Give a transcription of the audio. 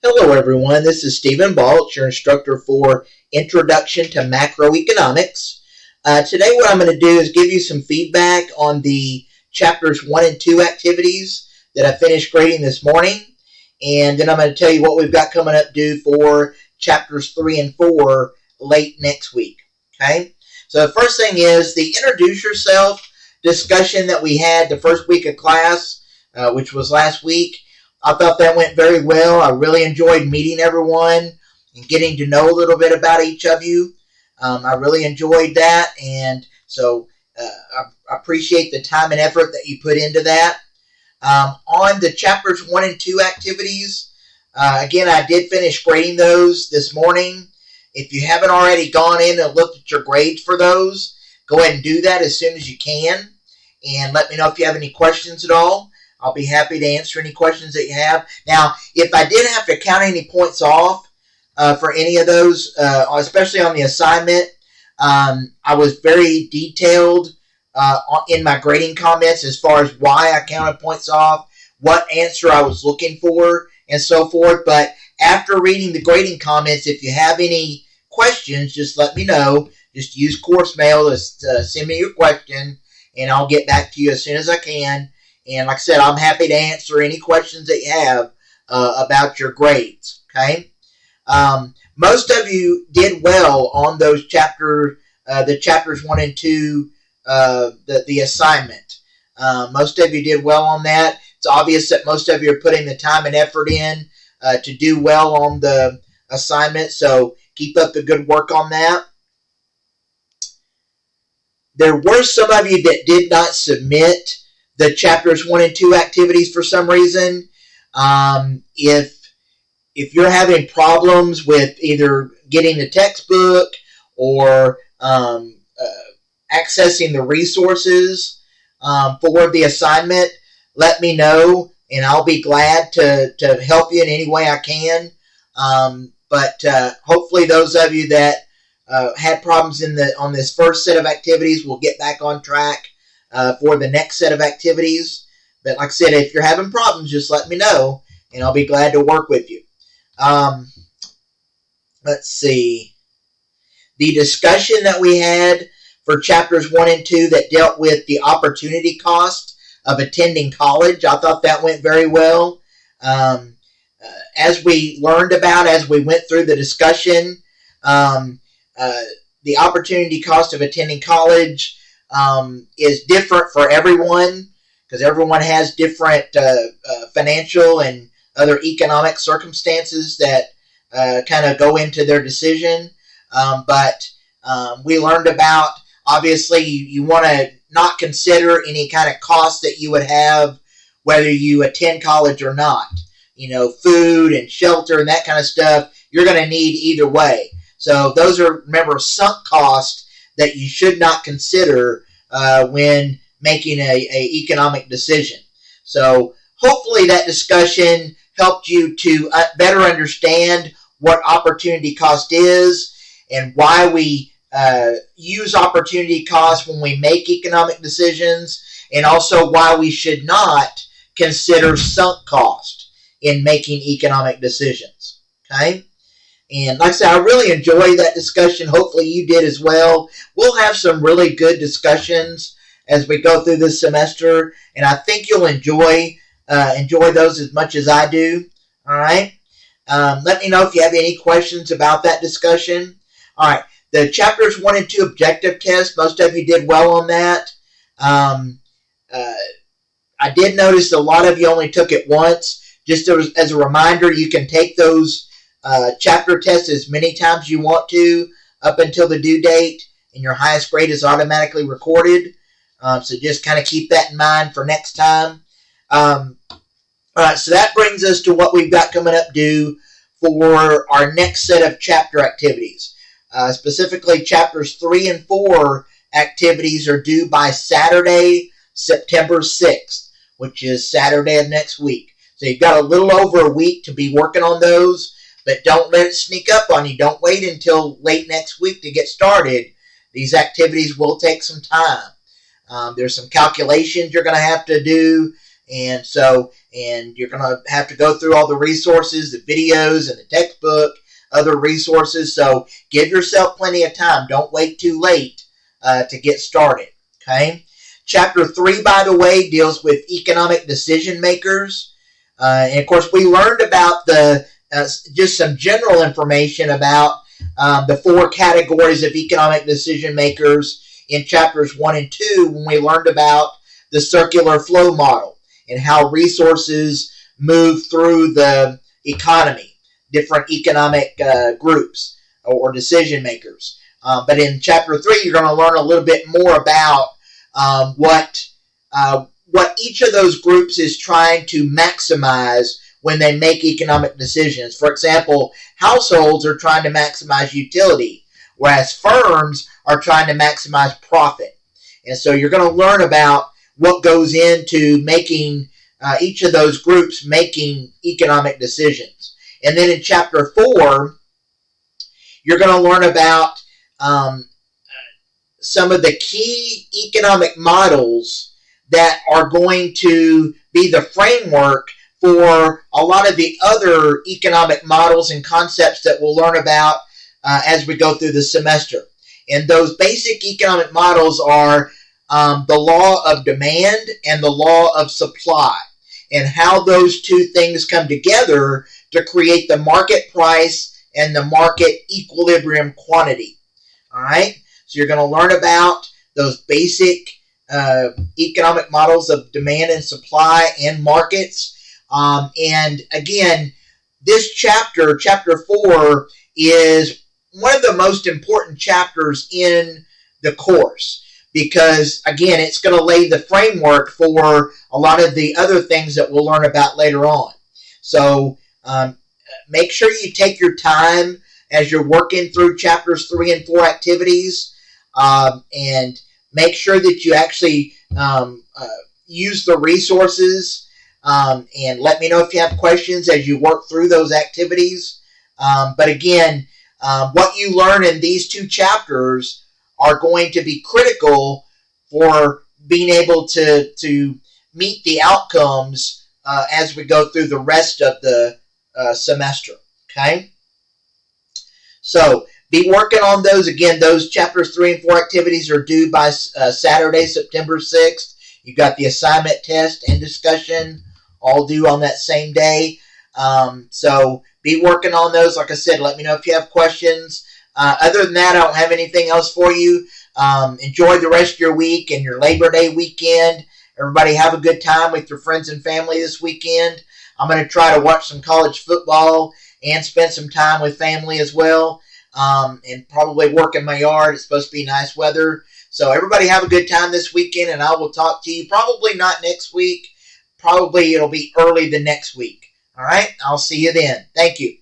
Hello everyone, this is Stephen Balch, your instructor for Introduction to Macroeconomics. Today what I'm going to do is give you some feedback on the chapters 1 and 2 activities that I finished grading this morning, and then I'm going to tell you what we've got coming up due for chapters 3 and 4 late next week. Okay, so the first thing is the Introduce Yourself discussion that we had the first week of class, which was last week. I thought that went very well. I really enjoyed meeting everyone and getting to know a little bit about each of you. I really enjoyed that, and so I appreciate the time and effort that you put into that. On the chapters 1 and 2 activities, again, I did finish grading those this morning. If you haven't already gone in and looked at your grades for those, go ahead and do that as soon as you can, and let me know if you have any questions at all. I'll be happy to answer any questions that you have. Now, if I did have to count any points off for any of those, especially on the assignment, I was very detailed in my grading comments as far as why I counted points off, what answer I was looking for, and so forth. But after reading the grading comments, if you have any questions, just let me know. Just use course mail to send me your question, and I'll get back to you as soon as I can. And like I said, I'm happy to answer any questions that you have about your grades. Okay. Most of you did well on those chapters, the chapters 1 and 2, the assignment. Most of you did well on that. It's obvious that most of you are putting the time and effort in to do well on the assignment. So keep up the good work on that. There were some of you that did not submit the chapters 1 and 2 activities for some reason. If you're having problems with either getting the textbook or accessing the resources for the assignment, let me know, and I'll be glad to help you in any way I can. But hopefully those of you that had problems on this first set of activities will get back on track for the next set of activities. But like I said, if you're having problems, just let me know, and I'll be glad to work with you. Let's see. The discussion that we had for chapters 1 and 2 that dealt with the opportunity cost of attending college, I thought that went very well. As we learned about, as we went through the discussion, the opportunity cost of attending college is different for everyone, because everyone has different financial and other economic circumstances that kind of go into their decision. But we learned about, obviously, you want to not consider any kind of cost that you would have whether you attend college or not. You know, food and shelter and that kind of stuff, you're going to need either way. So those are, remember, sunk costs that you should not consider when making a economic decision. So hopefully that discussion helped you to better understand what opportunity cost is and why we use opportunity cost when we make economic decisions, and also why we should not consider sunk cost in making economic decisions. Okay? And like I said, I really enjoyed that discussion. Hopefully you did as well. We'll have some really good discussions as we go through this semester, and I think you'll enjoy those as much as I do. All right? Let me know if you have any questions about that discussion. All right. The chapters 1 and 2 objective test, most of you did well on that. I did notice a lot of you only took it once. Just as a reminder, you can take those chapter tests as many times you want to up until the due date, and your highest grade is automatically recorded. So just kind of keep that in mind for next time. All right, so that brings us to what we've got coming up due for our next set of chapter activities. Specifically, chapters 3 and 4 activities are due by Saturday, September 6th, which is Saturday of next week. So you've got a little over a week to be working on those, but don't let it sneak up on you. Don't wait until late next week to get started. These activities will take some time. There's some calculations you're going to have to do, And you're going to have to go through all the resources, the videos and the textbook, other resources. So give yourself plenty of time. Don't wait too late to get started. Okay. Chapter 3, by the way, deals with economic decision makers. And of course, we learned about just some general information about the 4 categories of economic decision makers in chapters 1 and 2 when we learned about the circular flow model and how resources move through the economy, different economic groups or decision makers. But in chapter 3, you're going to learn a little bit more about what each of those groups is trying to maximize when they make economic decisions. For example, households are trying to maximize utility, whereas firms are trying to maximize profit. And so you're going to learn about what goes into making each of those groups making economic decisions. And then in chapter 4, you're going to learn about some of the key economic models that are going to be the framework for a lot of the other economic models and concepts that we'll learn about as we go through the semester. And those basic economic models are the law of demand and the law of supply, and how those two things come together to create the market price and the market equilibrium quantity. All right? So you're going to learn about those basic economic models of demand and supply and markets. And again, this chapter 4, is one of the most important chapters in the course, because again, it's going to lay the framework for a lot of the other things that we'll learn about later on. So make sure you take your time as you're working through chapters 3 and 4 activities, and make sure that you actually use the resources, and let me know if you have questions as you work through those activities. But again, what you learn in these 2 chapters are going to be critical for being able to meet the outcomes as we go through the rest of the semester. Okay? So be working on those. Again, those chapters 3 and 4 activities are due by Saturday, September 6th. You've got the assignment, test, and discussion all due on that same day. So be working on those. Like I said, let me know if you have questions. Other than that, I don't have anything else for you. Enjoy the rest of your week and your Labor Day weekend. Everybody have a good time with your friends and family this weekend. I'm going to try to watch some college football and spend some time with family as well, and probably work in my yard. It's supposed to be nice weather. So everybody have a good time this weekend, and I will talk to you probably not next week. Probably it'll be early the next week. All right? I'll see you then. Thank you.